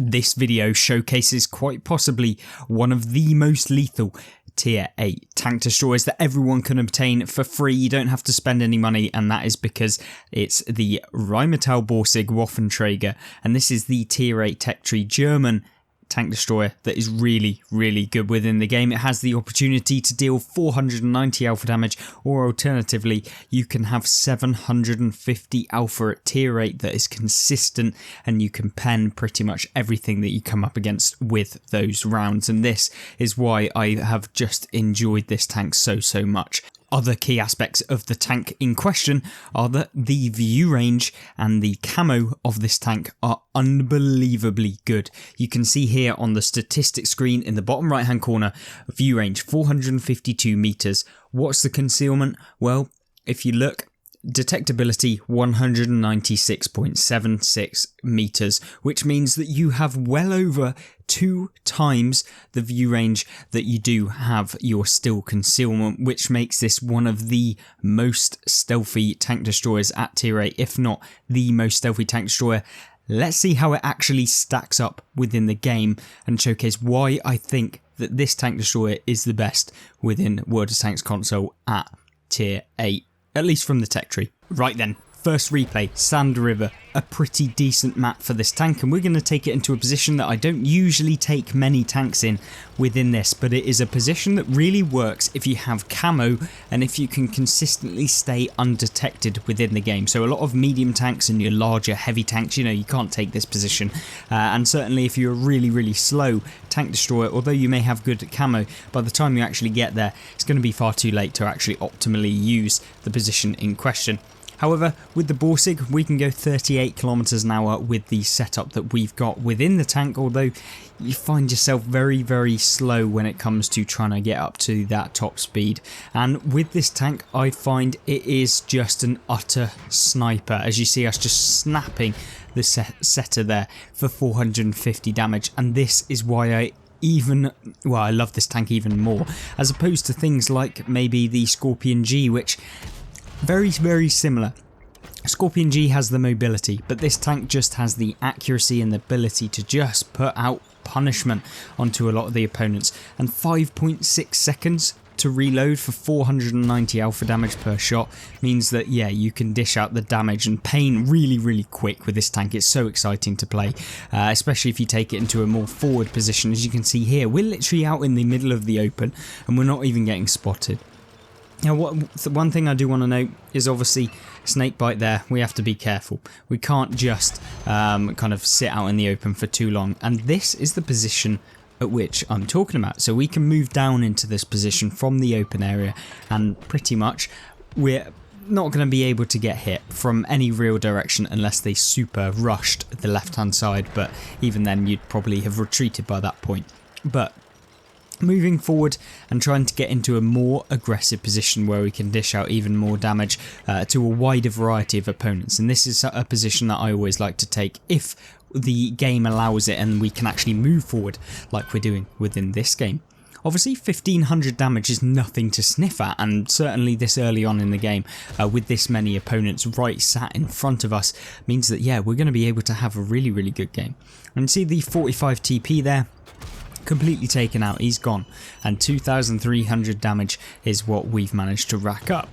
This video showcases quite possibly one of the most lethal tier 8 tank destroyers that everyone can obtain for free. You don't have to spend any money, and that is because it's the Rimetel Borsig Waffentrager, and this is the tier 8 tech tree German tank destroyer that is really good within the game. It has the opportunity to deal 490 alpha damage, or alternatively you can have 750 alpha at tier 8 that is consistent, and you can pen pretty much everything that you come up against with those rounds, and this is why I have just enjoyed this tank so much. Other key aspects of the tank in question are that the view range and the camo of this tank are unbelievably good. You can see here on the statistics screen in the bottom right hand corner, view range 452 meters. What's the concealment? Well, if you look, detectability 196.76 meters, which means that you have well over 2 times the view range that you do have your still concealment, which makes this one of the most stealthy tank destroyers at tier 8, if not the most stealthy tank destroyer. Let's see how it actually stacks up within the game and showcase why I think that this tank destroyer is the best within World of Tanks console at tier 8. At least from the tech tree. Right then, first replay, Sand River, a pretty decent map for this tank, and we're going to take it into a position that I don't usually take many tanks in within this, but it is a position that really works if you have camo and if you can consistently stay undetected within the game. So a lot of medium tanks and your larger heavy tanks, you know, you can't take this position, and certainly if you're a really slow tank destroyer, although you may have good camo, by the time you actually get there it's going to be far too late to actually optimally use the position in question. However, with the Borsig, we can go 38 kilometers an hour with the setup that we've got within the tank, although you find yourself very slow when it comes to trying to get up to that top speed. And with this tank, I find it is just an utter sniper, as you see us just snapping the setter there for 450 damage, and this is why I love this tank even more, as opposed to things like maybe the Scorpion G, which very similar. Scorpion G has the mobility, but this tank just has the accuracy and the ability to just put out punishment onto a lot of the opponents, and 5.6 seconds to reload for 490 alpha damage per shot means that, yeah, you can dish out the damage and pain really quick with this tank. It's so exciting to play, especially if you take it into a more forward position. As you can see here, we're literally out in the middle of the open and we're not even getting spotted. Now, one thing I do want to note is obviously snakebite there. We have to be careful. We can't just kind of sit out in the open for too long, and this is the position at which I'm talking about. So we can move down into this position from the open area, and pretty much we're not going to be able to get hit from any real direction unless they super rushed the left hand side, but even then you'd probably have retreated by that point. But moving forward and trying to get into a more aggressive position where we can dish out even more damage to a wider variety of opponents, and this is a position that I always like to take if the game allows it and we can actually move forward like we're doing within this game. Obviously 1500 damage is nothing to sniff at, and certainly this early on in the game with this many opponents right sat in front of us means that, yeah, we're going to be able to have a really good game. And see the 45 TP there, completely taken out, he's gone, and 2300 damage is what we've managed to rack up.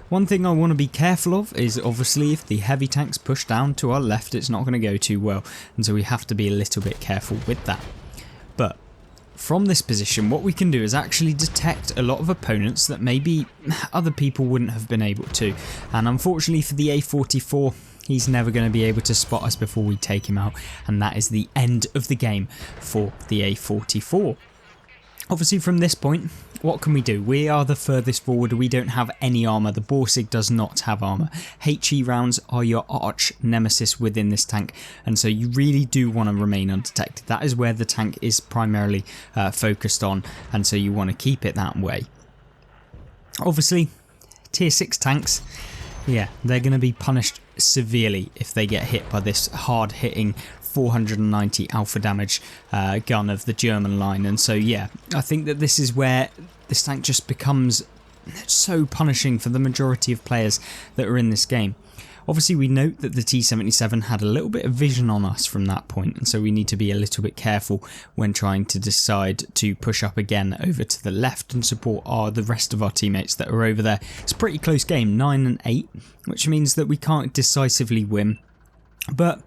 One thing I want to be careful of is obviously if the heavy tanks push down to our left, it's not going to go too well, and so we have to be a little bit careful with that. But from this position, what we can do is actually detect a lot of opponents that maybe other people wouldn't have been able to, and unfortunately for the A44, he's never going to be able to spot us before we take him out, and that is the end of the game for the A44. Obviously from this point, what can we do? We are the furthest forward, we don't have any armour, the Borsig does not have armour. HE rounds are your arch nemesis within this tank, and so you really do want to remain undetected. That is where the tank is primarily focused on, and so you want to keep it that way. Obviously, tier 6 tanks, yeah, they're going to be punished severely if they get hit by this hard hitting 490 alpha damage gun of the German line, and so yeah, I think that this is where this tank just becomes so punishing for the majority of players that are in this game. Obviously we note that the T-77 had a little bit of vision on us from that point, and so we need to be a little bit careful when trying to decide to push up again over to the left and support the rest of our teammates that are over there. It's a pretty close game, 9-8, which means that we can't decisively win, but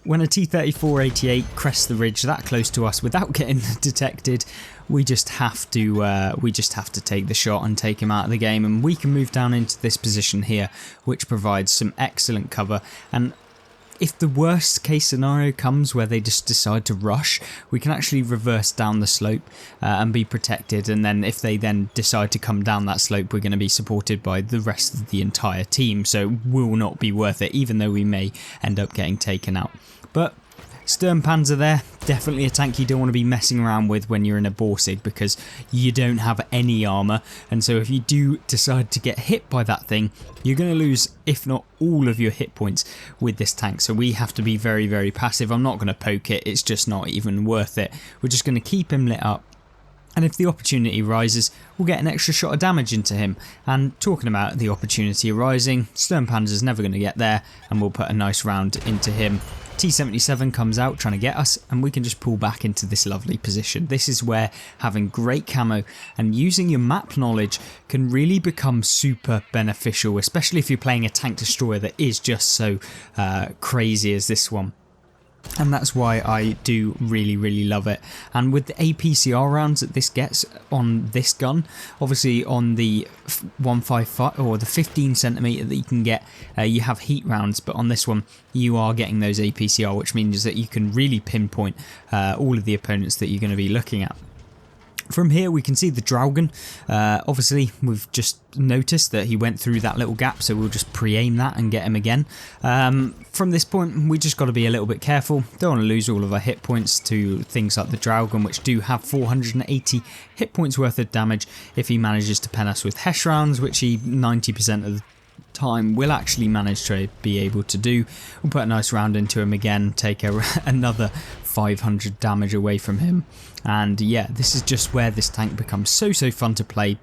when a T-34-88 crests the ridge that close to us without getting detected, we just have to take the shot and take him out of the game, and we can move down into this position here, which provides some excellent cover. And if the worst case scenario comes where they just decide to rush, we can actually reverse down the slope and be protected, and then if they then decide to come down that slope, we're going to be supported by the rest of the entire team, so it will not be worth it, even though we may end up getting taken out. But Sturmpanzer there, definitely a tank you don't want to be messing around with when you're in a Borsig, because you don't have any armour, and so if you do decide to get hit by that thing, you're going to lose if not all of your hit points with this tank, so we have to be very, very passive. I'm not going to poke it, it's just not even worth it. We're just going to keep him lit up, and if the opportunity arises, we'll get an extra shot of damage into him. And talking about the opportunity arising, Sturmpanzer's never going to get there, and we'll put a nice round into him. T-77 comes out trying to get us, and we can just pull back into this lovely position. This is where having great camo and using your map knowledge can really become super beneficial, especially if you're playing a tank destroyer that is just so crazy as this one. And that's why I do really, really love it. And with the APCR rounds that this gets on this gun, obviously on the 155 or the 15cm that you can get, you have heat rounds, but on this one you are getting those APCR, which means that you can really pinpoint all of the opponents that you're going to be looking at. From here we can see the Draugen. Obviously we've just noticed that he went through that little gap, so we'll just pre-aim that and get him again. From this point we just got to be a little bit careful, don't want to lose all of our hit points to things like the Draugen, which do have 480 hit points worth of damage if he manages to pen us with Hesh rounds, which he 90% of the time will actually manage to be able to do. We'll put a nice round into him again, take another 500 damage away from him, and yeah, this is just where this tank becomes so fun to play,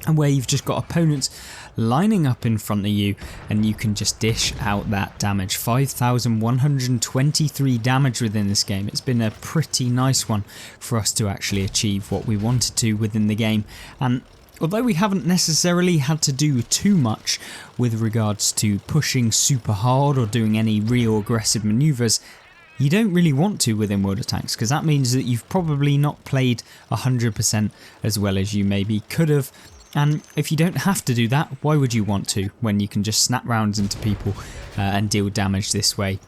and where you've just got opponents lining up in front of you and you can just dish out that damage. 5,123 damage within this game. It's been a pretty nice one for us to actually achieve what we wanted to within the game, and although we haven't necessarily had to do too much with regards to pushing super hard or doing any real aggressive manoeuvres, you don't really want to within World of Tanks, because that means that you've probably not played 100% as well as you maybe could have. And if you don't have to do that, why would you want to, when you can just snap rounds into people and deal damage this way?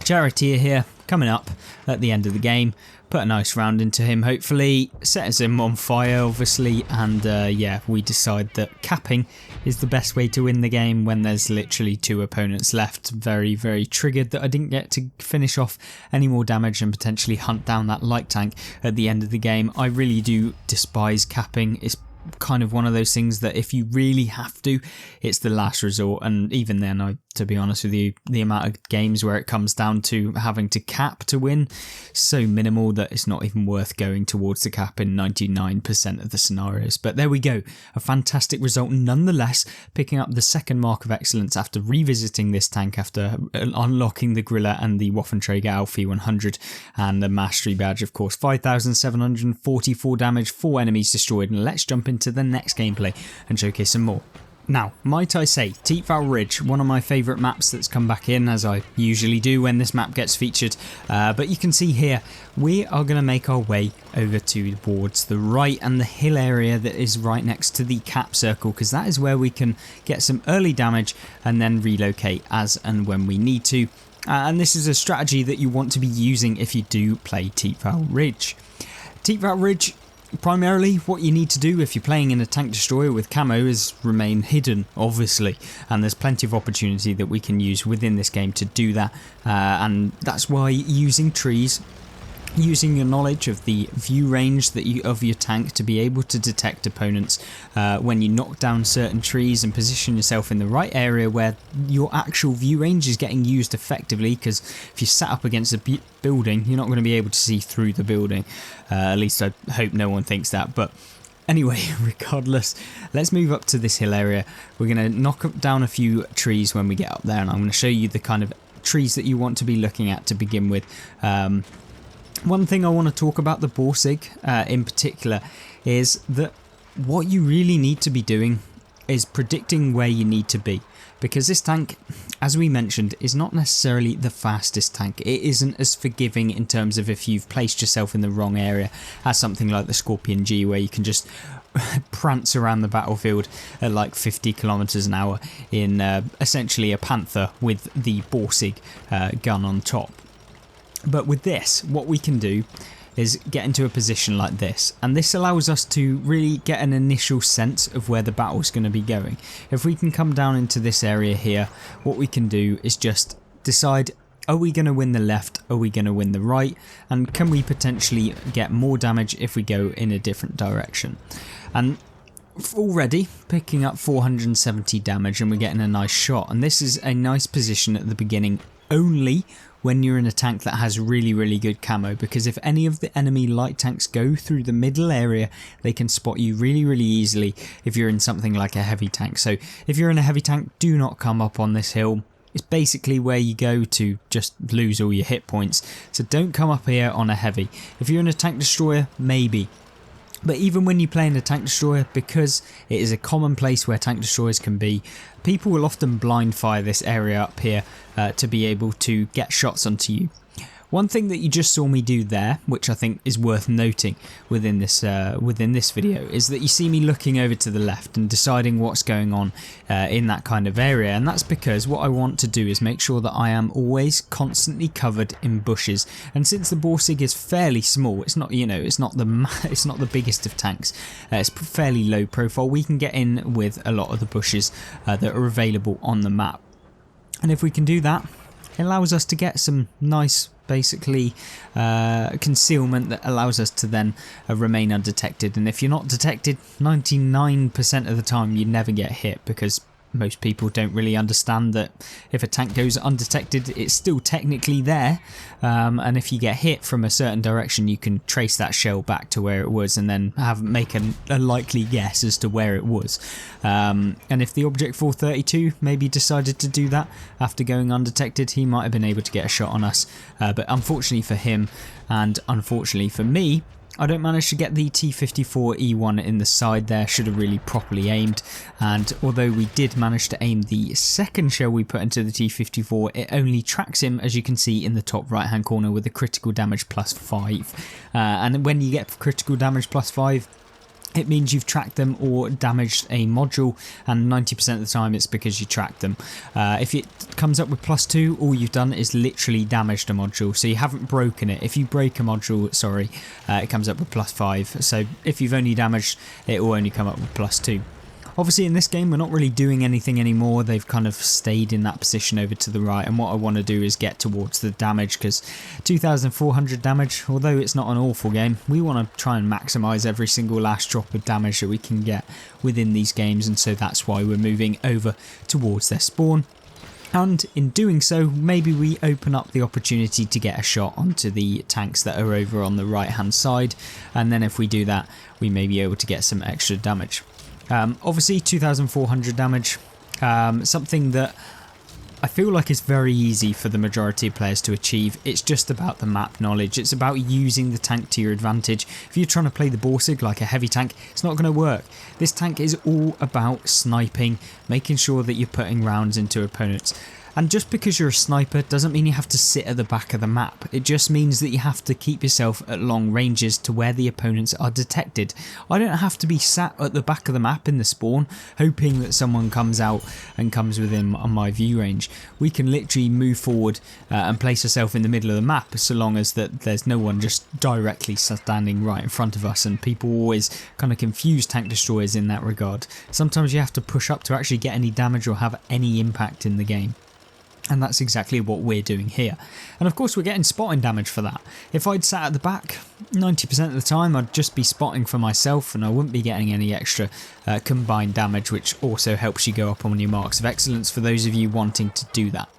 Charioteer here, coming up at the end of the game, put a nice round into him, hopefully sets him on fire obviously, and yeah, we decide that capping is the best way to win the game when there's literally 2 opponents left. Very, very triggered that I didn't get to finish off any more damage and potentially hunt down that light tank at the end of the game. I really do despise capping. It's kind of one of those things that if you really have to, it's the last resort, and even then, to be honest with you, the amount of games where it comes down to having to cap to win, so minimal that it's not even worth going towards the cap in 99% of the scenarios. But there we go, a fantastic result nonetheless, picking up the 2nd mark of excellence after revisiting this tank after unlocking the Grilla and the Waffentrager Alfie 100 and the Mastery badge, of course. 5,744 damage, 4 enemies destroyed, and let's jump into the next gameplay and showcase some more. Now, might I say, Teatval Ridge, one of my favourite maps that's come back in, as I usually do when this map gets featured, but you can see here, we are going to make our way over towards the right and the hill area that is right next to the cap circle, because that is where we can get some early damage and then relocate as and when we need to. And this is a strategy that you want to be using if you do play Teatval Ridge. Teatval Ridge, primarily what you need to do if you're playing in a tank destroyer with camo is remain hidden, obviously, and there's plenty of opportunity that we can use within this game to do that, and that's why using trees, using your knowledge of the view range of your tank to be able to detect opponents when you knock down certain trees and position yourself in the right area where your actual view range is getting used effectively, because if you're sat up against a building, you're not going to be able to see through the building. At least I hope no one thinks that, but Anyway, regardless, let's move up to this hill area. We're going to knock down a few trees when we get up there, and I'm going to show you the kind of trees that you want to be looking at to begin with. One thing I want to talk about the Borsig in particular is that what you really need to be doing is predicting where you need to be, because this tank, as we mentioned, is not necessarily the fastest tank. It isn't as forgiving in terms of if you've placed yourself in the wrong area as something like the Scorpion G, where you can just prance around the battlefield at like 50 kilometers an hour in essentially a Panther with the Borsig gun on top. But with this, what we can do is get into a position like this, and this allows us to really get an initial sense of where the battle's going to be going. If we can come down into this area here, what we can do is just decide, are we going to win the left, are we going to win the right, and can we potentially get more damage if we go in a different direction. And already picking up 470 damage, and we're getting a nice shot, and this is a nice position at the beginning only when you're in a tank that has really good camo, because if any of the enemy light tanks go through the middle area, they can spot you really easily if you're in something like a heavy tank. So if you're in a heavy tank, do not come up on this hill. It's basically where you go to just lose all your hit points, so don't come up here on a heavy. If you're in a tank destroyer, maybe. But even when you play in a tank destroyer, because it is a common place where tank destroyers can be, people will often blind fire this area up here to be able to get shots onto you. One thing that you just saw me do there, which I think is worth noting within this video, is that you see me looking over to the left and deciding what's going on in that kind of area, and that's because what I want to do is make sure that I am always constantly covered in bushes. And since the Borsig is fairly small, it's not, you know, it's not the biggest of tanks. It's fairly low profile. We can get in with a lot of the bushes that are available on the map, and if we can do that, it allows us to get some nice, basically concealment that allows us to then remain undetected. And if you're not detected, 99% of the time you never get hit, because most people don't really understand that if a tank goes undetected, it's still technically there, and if you get hit from a certain direction, you can trace that shell back to where it was and then make a likely guess as to where it was. And if the Object 432 maybe decided to do that after going undetected, he might have been able to get a shot on us, but unfortunately for him and unfortunately for me, I don't manage to get the T54E1 in the side there. Should have really properly aimed, and although we did manage to aim the second shell we put into the T54, it only tracks him, as you can see in the top right hand corner, with a critical damage +5. And when you get critical damage +5, it means you've tracked them or damaged a module, and 90% of the time it's because you tracked them. If it comes up with +2, all you've done is literally damaged a module, so you haven't broken it. If you break a module, it comes up with +5, so if you've only damaged, it will only come up with +2. Obviously in this game we're not really doing anything anymore. They've kind of stayed in that position over to the right, and what I want to do is get towards the damage, because 2,400 damage, although it's not an awful game, we want to try and maximise every single last drop of damage that we can get within these games, and so that's why we're moving over towards their spawn. And in doing so, maybe we open up the opportunity to get a shot onto the tanks that are over on the right hand side, and then if we do that, we may be able to get some extra damage. Obviously 2,400 damage, something that I feel like is very easy for the majority of players to achieve. It's just about the map knowledge. It's about using the tank to your advantage. If you're trying to play the Borsig like a heavy tank, it's not going to work. This tank is all about sniping, making sure that you're putting rounds into opponents. And just because you're a sniper doesn't mean you have to sit at the back of the map. It just means that you have to keep yourself at long ranges to where the opponents are detected. I don't have to be sat at the back of the map in the spawn hoping that someone comes out and comes within on my view range. We can literally move forward and place ourselves in the middle of the map, so long as that there's no one just directly standing right in front of us. And people always kind of confuse tank destroyers in that regard. Sometimes you have to push up to actually get any damage or have any impact in the game. And that's exactly what we're doing here. And of course we're getting spotting damage for that. If I'd sat at the back, 90% of the time I'd just be spotting for myself, and I wouldn't be getting any extra combined damage, which also helps you go up on your marks of excellence for those of you wanting to do that.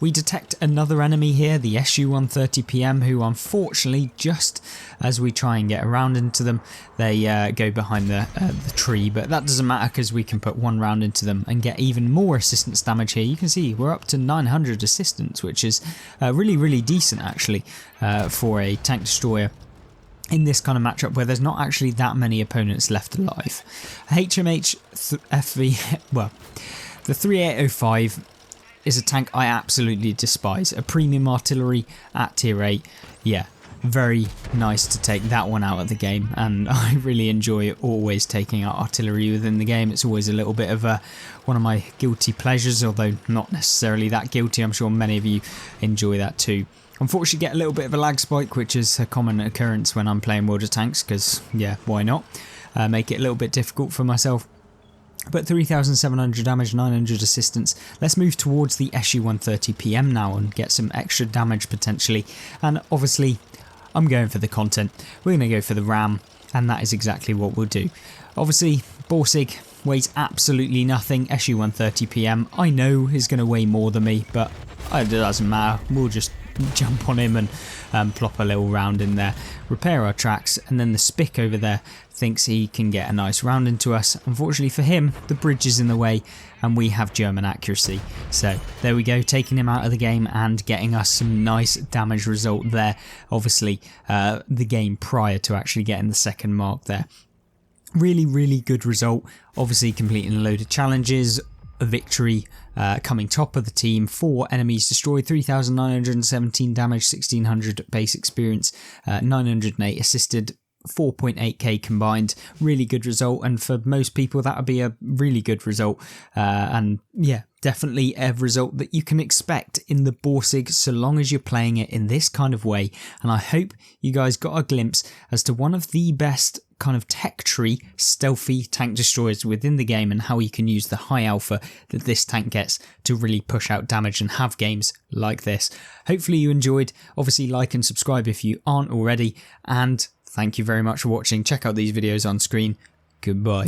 We detect another enemy here, the SU-130PM, who unfortunately, just as we try and get around into them, they go behind the tree, but that doesn't matter because we can put one round into them and get even more assistance damage here. You can see we're up to 900 assistance, which is really decent actually for a tank destroyer in this kind of matchup where there's not actually that many opponents left alive. HMH FV, well, the 3805 is a tank I absolutely despise. A premium artillery at tier 8, yeah, very nice to take that one out of the game, and I really enjoy always taking out artillery within the game. It's always a little bit of one of my guilty pleasures, although not necessarily that guilty. I'm sure many of you enjoy that too. Unfortunately get a little bit of a lag spike, which is a common occurrence when I'm playing World of Tanks, because yeah, why not? Make it a little bit difficult for myself. But 3,700 damage, 900 assistance. Let's move towards the SU-130PM now and get some extra damage potentially. And obviously, I'm going for the content. We're going to go for the RAM, and that is exactly what we'll do. Obviously, Borsig weighs absolutely nothing. SU-130PM, I know, is going to weigh more than me, but it doesn't matter. We'll just jump on him and plop a little round in there, repair our tracks, and then the Spick over there thinks he can get a nice round into us. Unfortunately for him, the bridge is in the way and we have German accuracy. So there we go, taking him out of the game and getting us some nice damage result there. Obviously the game prior to actually getting the second mark there. Really good result. Obviously completing a load of challenges, a victory, coming top of the team, 4 enemies destroyed, 3,917 damage, 1,600 base experience, 908 assisted, 4.8k combined. Really good result, and for most people that would be a really good result, and yeah, definitely a result that you can expect in the Borsig so long as you're playing it in this kind of way. And I hope you guys got a glimpse as to one of the best kind of tech tree stealthy tank destroyers within the game, and how you can use the high alpha that this tank gets to really push out damage and have games like this. Hopefully you enjoyed. Obviously like and subscribe if you aren't already, and thank you very much for watching. Check out these videos on screen. Goodbye.